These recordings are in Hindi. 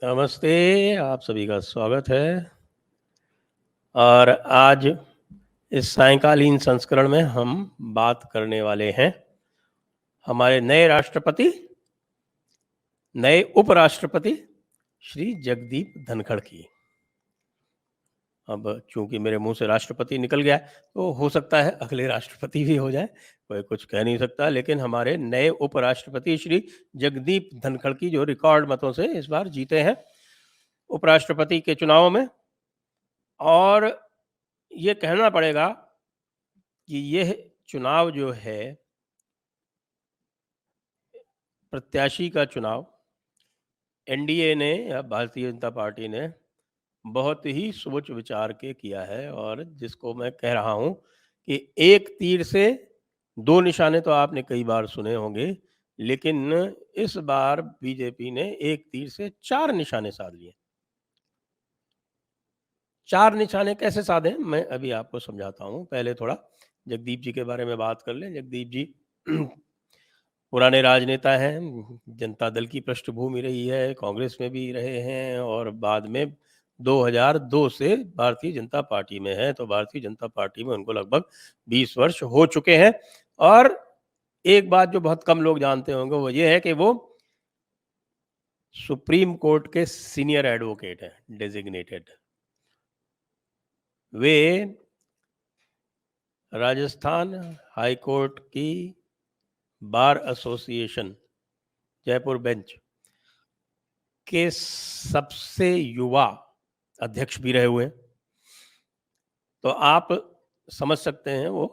नमस्ते, आप सभी का स्वागत है। और आज इस सायंकालीन संस्करण में हम बात करने वाले हैं हमारे नए राष्ट्रपति, नए उपराष्ट्रपति श्री जगदीप धनखड़ की। अब चूंकि मेरे मुंह से राष्ट्रपति निकल गया तो हो सकता है अगले राष्ट्रपति भी हो जाए, कोई कुछ कह नहीं सकता। लेकिन हमारे नए उपराष्ट्रपति श्री जगदीप धनखड़ की जो रिकॉर्ड मतों से इस बार जीते हैं उपराष्ट्रपति के चुनाव में, और ये कहना पड़ेगा कि यह चुनाव जो है प्रत्याशी का चुनाव एनडीए ने या भारतीय जनता पार्टी ने बहुत ही सोच विचार के किया है, और जिसको मैं कह रहा हूं कि एक तीर से दो निशाने तो आपने कई बार सुने होंगे, लेकिन इस बार बीजेपी ने एक तीर से चार निशाने साध लिए। चार निशाने कैसे साधे मैं अभी आपको समझाता हूं। पहले थोड़ा जगदीप जी के बारे में बात कर लें। जगदीप जी पुराने राजनेता हैं, जनता दल की पृष्ठभूमि रही है, कांग्रेस में भी रहे हैं और बाद में 2002 से भारतीय जनता पार्टी में है। तो भारतीय जनता पार्टी में उनको लगभग 20 वर्ष हो चुके हैं। और एक बात जो बहुत कम लोग जानते होंगे वो ये है कि वो सुप्रीम कोर्ट के सीनियर एडवोकेट हैं, डेजिग्नेटेड। वे राजस्थान हाई कोर्ट की बार एसोसिएशन जयपुर बेंच के सबसे युवा अध्यक्ष भी रहे हुए हैं। तो आप समझ सकते हैं वो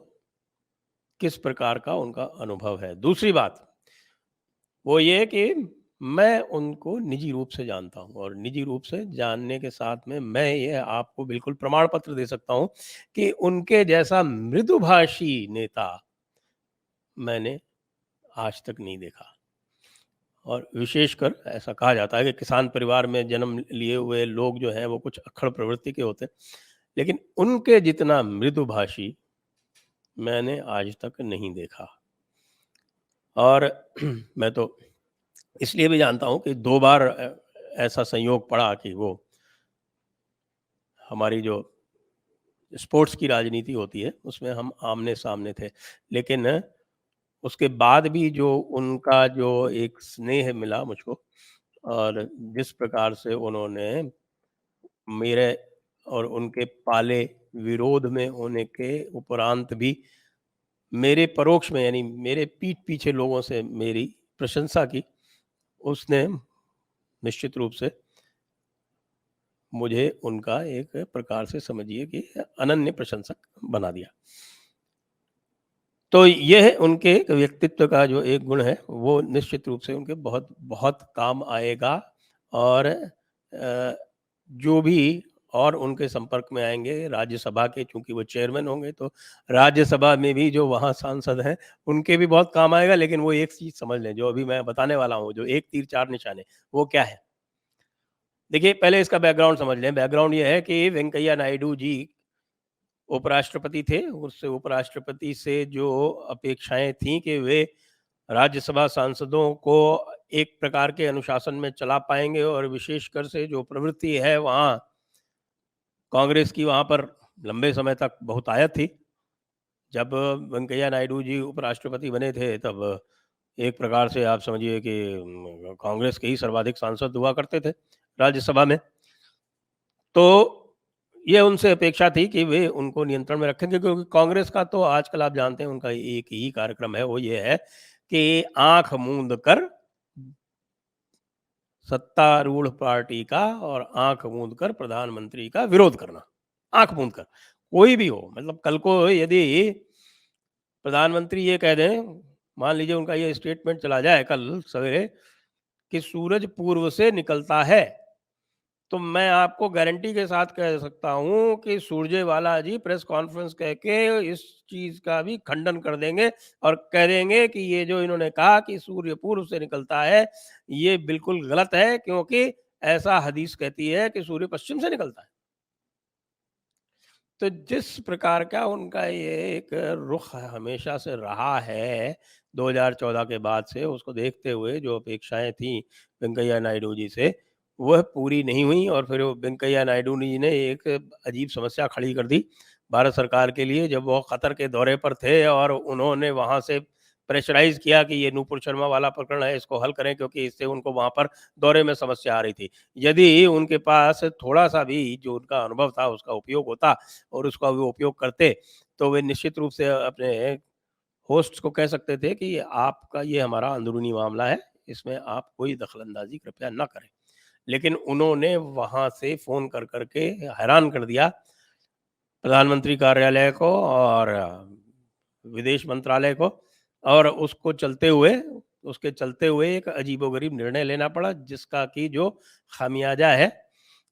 किस प्रकार का उनका अनुभव है। दूसरी बात वो ये कि मैं उनको निजी रूप से जानता हूं, और निजी रूप से जानने के साथ में मैं ये आपको बिल्कुल प्रमाण पत्र दे सकता हूं कि उनके जैसा मृदुभाषी नेता मैंने आज तक नहीं देखा। और विशेषकर ऐसा कहा जाता है कि किसान परिवार में जन्म लिए हुए लोग जो हैं वो कुछ अक्खड़ प्रवृत्ति के होते हैं, लेकिन उनके जितना मृदुभाषी मैंने आज तक नहीं देखा। और मैं तो इसलिए भी जानता हूं कि दो बार ऐसा संयोग पड़ा कि वो हमारी जो स्पोर्ट्स की राजनीति होती है उसमें हम आमने सामने थे, लेकिन उसके बाद भी जो उनका जो एक स्नेह मिला मुझको, और जिस प्रकार से उन्होंने मेरे और उनके पाले विरोध में होने के उपरांत भी मेरे परोक्ष में यानी मेरे पीठ पीछे लोगों से मेरी प्रशंसा की, उसने निश्चित रूप से मुझे उनका एक प्रकार से समझिए कि अनन्य प्रशंसक बना दिया। तो यह उनके व्यक्तित्व का जो एक गुण है वो निश्चित रूप से उनके बहुत बहुत काम आएगा। और जो भी और उनके संपर्क में आएंगे राज्यसभा के, चूंकि वो चेयरमैन होंगे तो राज्यसभा में भी जो वहाँ सांसद हैं उनके भी बहुत काम आएगा। लेकिन वो एक चीज समझ लें जो अभी मैं बताने वाला हूँ, जो एक तीर चार निशाने, वो क्या है। देखिए पहले इसका बैकग्राउंड समझ लें। बैकग्राउंड ये है कि वेंकैया नायडू जी उपराष्ट्रपति थे। उससे उपराष्ट्रपति से जो अपेक्षाएं थी कि वे राज्यसभा सांसदों को एक प्रकार के अनुशासन में चला पाएंगे, और विशेषकर से जो प्रवृत्ति है वहाँ कांग्रेस की वहाँ पर लंबे समय तक बहुतायत थी। जब वेंकैया नायडू जी उपराष्ट्रपति बने थे तब एक प्रकार से आप समझिए कि कांग्रेस के ही सर्वाधिक सांसद हुआ करते थे राज्यसभा में। तो ये उनसे अपेक्षा थी कि वे उनको नियंत्रण में रखेंगे, क्योंकि कांग्रेस का तो आजकल आप जानते हैं उनका एक ही कार्यक्रम है, वो ये है कि आंख मूंद कर सत्तारूढ़ पार्टी का और आंख मूंद कर प्रधानमंत्री का विरोध करना। आंख मूंद कर कोई भी हो, मतलब कल को यदि प्रधानमंत्री ये कह दें मान लीजिए उनका ये स्टेटमेंट चला जाए कल सवेरे कि सूरज पूर्व से निकलता है, तो मैं आपको गारंटी के साथ कह सकता हूँ कि सुरजेवाला जी प्रेस कॉन्फ्रेंस कह के इस चीज़ का भी खंडन कर देंगे और कह देंगे कि ये जो इन्होंने कहा कि सूर्य पूर्व से निकलता है, ये बिल्कुल गलत है, क्योंकि ऐसा हदीस कहती है कि सूर्य पश्चिम से निकलता है। तो जिस प्रकार का उनका ये एक रुख हमेशा से रहा है 2014 के बाद से, उसको देखते हुए जो अपेक्षाएं थी वेंकैया नायडू जी से, वह पूरी नहीं हुई और फिर वो वेंकैया नायडू जी ने एक अजीब समस्या खड़ी कर दी भारत सरकार के लिए, जब वो कतर के दौरे पर थे और उन्होंने वहां से प्रेशराइज किया कि ये नूपुर शर्मा वाला प्रकरण है, इसको हल करें, क्योंकि इससे उनको वहां पर दौरे में समस्या आ रही थी। यदि उनके पास थोड़ा सा भी जो उनका अनुभव था उसका उपयोग होता और उसका वो उपयोग करते, तो वे निश्चित रूप से अपने होस्ट्स को कह सकते थे कि आपका ये हमारा अंदरूनी मामला है, इसमें आप कोई दखल-अंदाज़ी कृपया ना करें। लेकिन उन्होंने वहाँ से फ़ोन कर कर के हैरान कर दिया प्रधानमंत्री कार्यालय को और विदेश मंत्रालय को, और उसके चलते हुए एक अजीबोगरीब निर्णय लेना पड़ा, जिसका कि जो खामियाजा है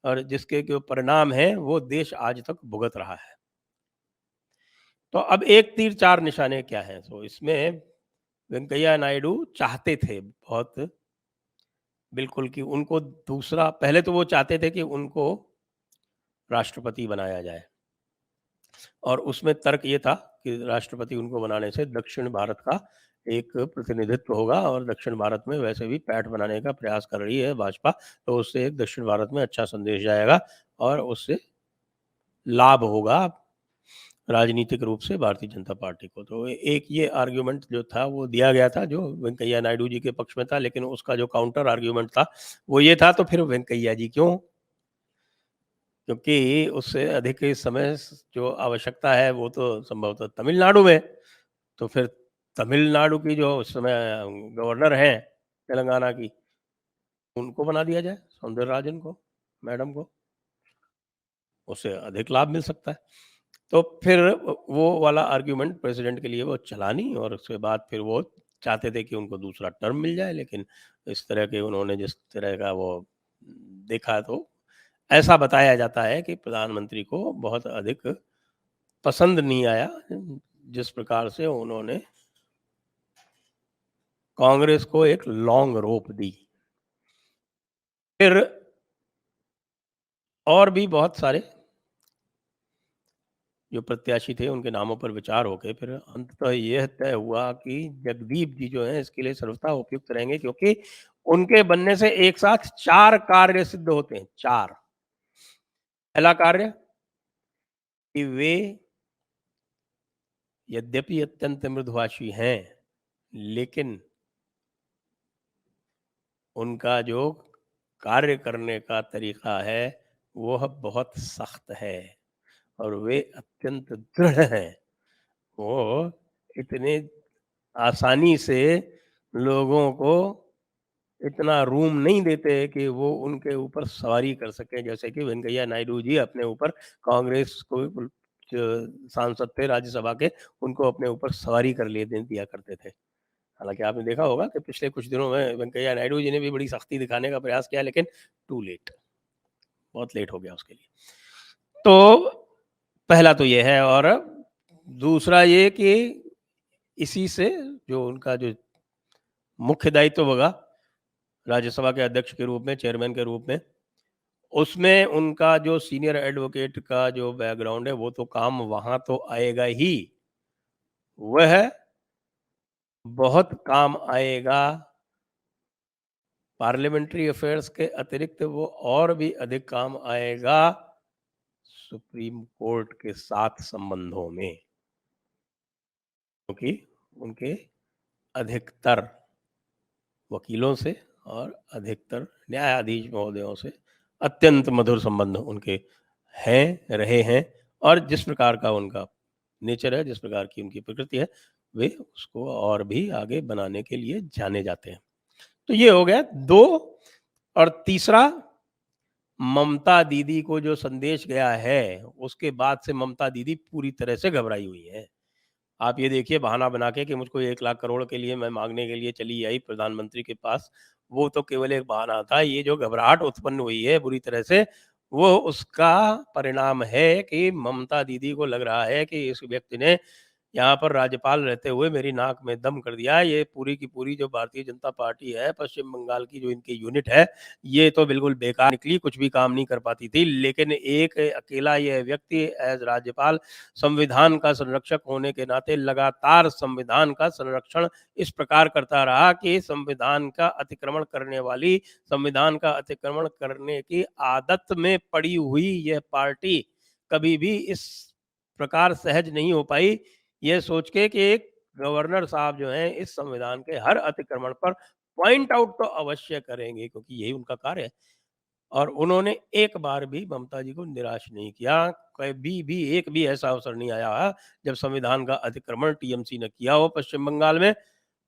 और जिसके जो परिणाम हैं, वो देश आज तक भुगत रहा है। तो अब एक तीर चार निशाने क्या हैं? तो इसमें वेंकैया नायडू चाहते थे बहुत बिल्कुल कि उनको दूसरा, पहले तो वो चाहते थे कि उनको राष्ट्रपति बनाया जाए, और उसमें तर्क ये था कि राष्ट्रपति उनको बनाने से दक्षिण भारत का एक प्रतिनिधित्व होगा, और दक्षिण भारत में वैसे भी पैठ बनाने का प्रयास कर रही है भाजपा, तो उससे एक दक्षिण भारत में अच्छा संदेश जाएगा और उससे लाभ होगा राजनीतिक रूप से भारतीय जनता पार्टी को। तो एक ये आर्ग्यूमेंट जो था वो दिया गया था, जो वेंकैया नायडू जी के पक्ष में था, लेकिन उसका जो काउंटर आर्ग्यूमेंट था वो ये था, तो फिर वेंकैया जी क्यों? क्योंकि उससे अधिक इस समय जो आवश्यकता है वो तो संभवतः तमिलनाडु में। तो फिर तमिलनाडु की जो उस समय गवर्नर हैं तेलंगाना की, उनको बना दिया जाए, सौंदरराजन को, मैडम को, उससे अधिक लाभ मिल सकता है। तो फिर वो वाला आर्ग्यूमेंट प्रेसिडेंट के लिए वो चला नहीं, और उसके बाद फिर वो चाहते थे कि उनको दूसरा टर्म मिल जाए, लेकिन इस तरह के उन्होंने जिस तरह का वो देखा, तो ऐसा बताया जाता है कि प्रधानमंत्री को बहुत अधिक पसंद नहीं आया जिस प्रकार से उन्होंने कांग्रेस को एक लॉन्ग रोप दी। फिर और भी बहुत सारे जो प्रत्याशी थे उनके नामों पर विचार होके फिर अंततः यह तय हुआ कि जगदीप जी जो हैं इसके लिए सर्वथा उपयुक्त रहेंगे, क्योंकि उनके बनने से एक साथ 4 कार्य सिद्ध होते हैं, 4। पहला कार्य कि वे यद्यपि अत्यंत मृदुभाषी हैं, लेकिन उनका जो कार्य करने का तरीका है, वह बहुत सख्त है और वे अत्यंत दृढ़ हैं। वो इतने आसानी से लोगों को इतना रूम नहीं देते कि वो उनके ऊपर सवारी कर सकें, जैसे कि वेंकैया नायडू जी अपने ऊपर कांग्रेस को जो सांसद थे राज्यसभा के, उनको अपने ऊपर सवारी कर लिए दिया करते थे। हालाँकि आपने देखा होगा कि पिछले कुछ दिनों में वेंकैया नायडू जी ने भी बड़ी सख्ती दिखाने का प्रयास किया, लेकिन टू लेट, बहुत लेट हो गया उसके लिए। तो पहला तो ये है, और दूसरा ये कि इसी से जो उनका जो मुख्य दायित्व होगा राज्यसभा के अध्यक्ष के रूप में, चेयरमैन के रूप में, उसमें उनका जो सीनियर एडवोकेट का जो बैकग्राउंड है वो तो काम वहाँ तो आएगा ही, वह बहुत काम आएगा पार्लियामेंट्री अफेयर्स के अतिरिक्त, वो और भी अधिक काम आएगा सुप्रीम कोर्ट के साथ संबंधों में, क्योंकि उनके अधिकतर वकीलों से और अधिकतर न्यायाधीश महोदयों से अत्यंत मधुर संबंध उनके हैं, रहे हैं, और जिस प्रकार का उनका नेचर है, जिस प्रकार की उनकी प्रकृति है, वे उसको और भी आगे बनाने के लिए जाने जाते हैं। तो ये हो गया 2। और तीसरा, ममता दीदी को जो संदेश गया है, उसके बाद से ममता दीदी पूरी तरह से घबराई हुई हैं। आप ये देखिए बहाना बना के कि मुझको 1 लाख करोड़ के लिए मैं माँगने के लिए चली आई प्रधानमंत्री के पास, वो तो केवल एक बहाना था। ये जो घबराहट उत्पन्न हुई है बुरी तरह से, वो उसका परिणाम है कि ममता दीदी को लग रहा है कि इस व्यक्ति ने यहाँ पर राज्यपाल रहते हुए मेरी नाक में दम कर दिया। ये पूरी की पूरी जो भारतीय जनता पार्टी है, पश्चिम बंगाल की जो इनकी यूनिट है, ये तो बिल्कुल बेकार निकली, कुछ भी काम नहीं कर पाती थी। लेकिन एक अकेला ये व्यक्ति एज़ राज्यपाल संविधान का संरक्षक होने के नाते लगातार संविधान का संरक्षण इस प्रकार करता रहा कि संविधान का अतिक्रमण करने वाली, संविधान का अतिक्रमण करने की आदत में पड़ी हुई यह पार्टी कभी भी इस प्रकार सहज नहीं हो पाई, ये सोच के कि एक गवर्नर साहब जो हैं इस संविधान के हर अतिक्रमण पर पॉइंट आउट तो अवश्य करेंगे क्योंकि यही उनका कार्य है। और उन्होंने एक बार भी ममता जी को निराश नहीं किया। कभी भी एक भी ऐसा अवसर नहीं आया जब संविधान का अतिक्रमण टीएमसी ने किया हो पश्चिम बंगाल में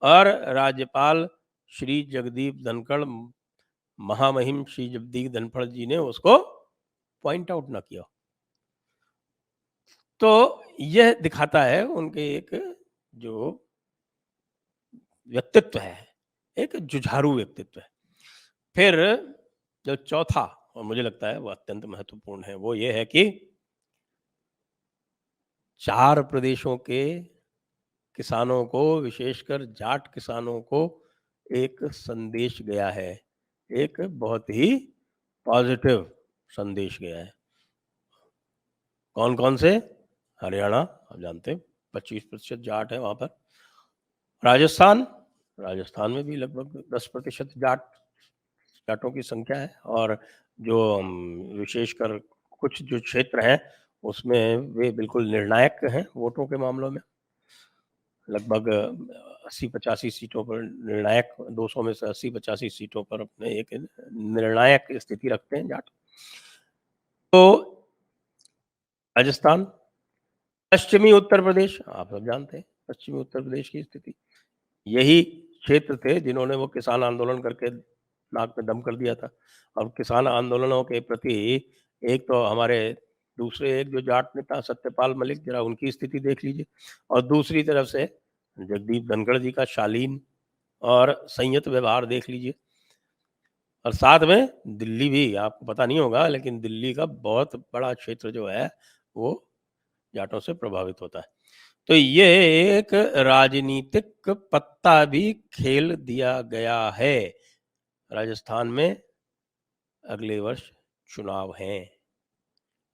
और राज्यपाल श्री जगदीप धनखड़ महामहिम श्री जगदीप धनखड़ जी ने उसको पॉइंट आउट ना किया। तो यह दिखाता है उनके एक जो व्यक्तित्व है, एक जुझारू व्यक्तित्व है। फिर जो चौथा और मुझे लगता है वो अत्यंत महत्वपूर्ण है, वो ये है कि 4 प्रदेशों के किसानों को, विशेषकर जाट किसानों को एक संदेश गया है। एक बहुत ही पॉज़िटिव संदेश गया है। कौन-कौन से? हरियाणा, आप जानते हैं 25% जाट है वहाँ पर। राजस्थान, राजस्थान में भी लगभग 10% जाटों की संख्या है और जो विशेषकर कुछ जो क्षेत्र हैं, उसमें वे बिल्कुल निर्णायक हैं वोटों के मामलों में। लगभग 80-85 सीटों पर निर्णायक 200 में से 80-85 सीटों पर अपने एक निर्णायक स्थिति रखते हैं जाट। तो राजस्थान, पश्चिमी उत्तर प्रदेश, आप सब जानते हैं पश्चिमी उत्तर प्रदेश की स्थिति। यही क्षेत्र थे जिन्होंने वो किसान आंदोलन करके नाक में दम कर दिया था। और किसान आंदोलनों के प्रति एक तो हमारे दूसरे एक जो जाट नेता सत्यपाल मलिक, ज़रा उनकी स्थिति देख लीजिए और दूसरी तरफ से जगदीप धनखड़ जी का शालीन और संयत व्यवहार देख लीजिए। और साथ में दिल्ली भी, आपको पता नहीं होगा लेकिन दिल्ली का बहुत बड़ा क्षेत्र जो है, वो जाटों से प्रभावित होता है। तो ये एक राजनीतिक पत्ता भी खेल दिया गया है। राजस्थान में अगले वर्ष चुनाव हैं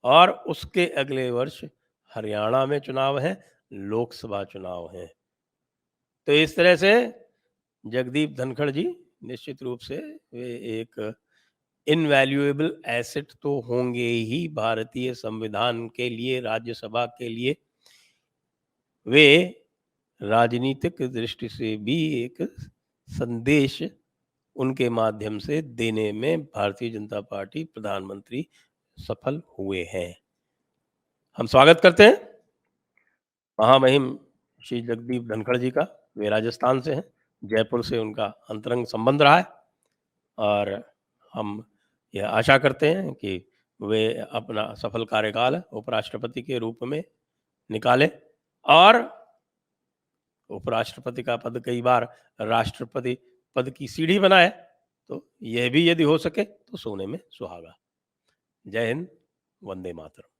और उसके अगले वर्ष हरियाणा में चुनाव है, लोकसभा चुनाव हैं। तो इस तरह से जगदीप धनखड़ जी निश्चित रूप से वे एक इनवैल्यूएबल एसेट तो होंगे ही भारतीय संविधान के लिए, राज्यसभा के लिए। वे राजनीतिक दृष्टि से भी एक संदेश उनके माध्यम से देने में भारतीय जनता पार्टी प्रधानमंत्री सफल हुए हैं। हम स्वागत करते हैं महामहिम श्री जगदीप धनखड़ जी का। वे राजस्थान से हैं, जयपुर से उनका अंतरंग संबंध रहा है और हम यह आशा करते हैं कि वे अपना सफल कार्यकाल उपराष्ट्रपति के रूप में निकालें और उपराष्ट्रपति का पद कई बार राष्ट्रपति पद की सीढ़ी बनाए, तो यह भी यदि हो सके तो सोने में सुहागा। जय हिंद, वंदे मातरम।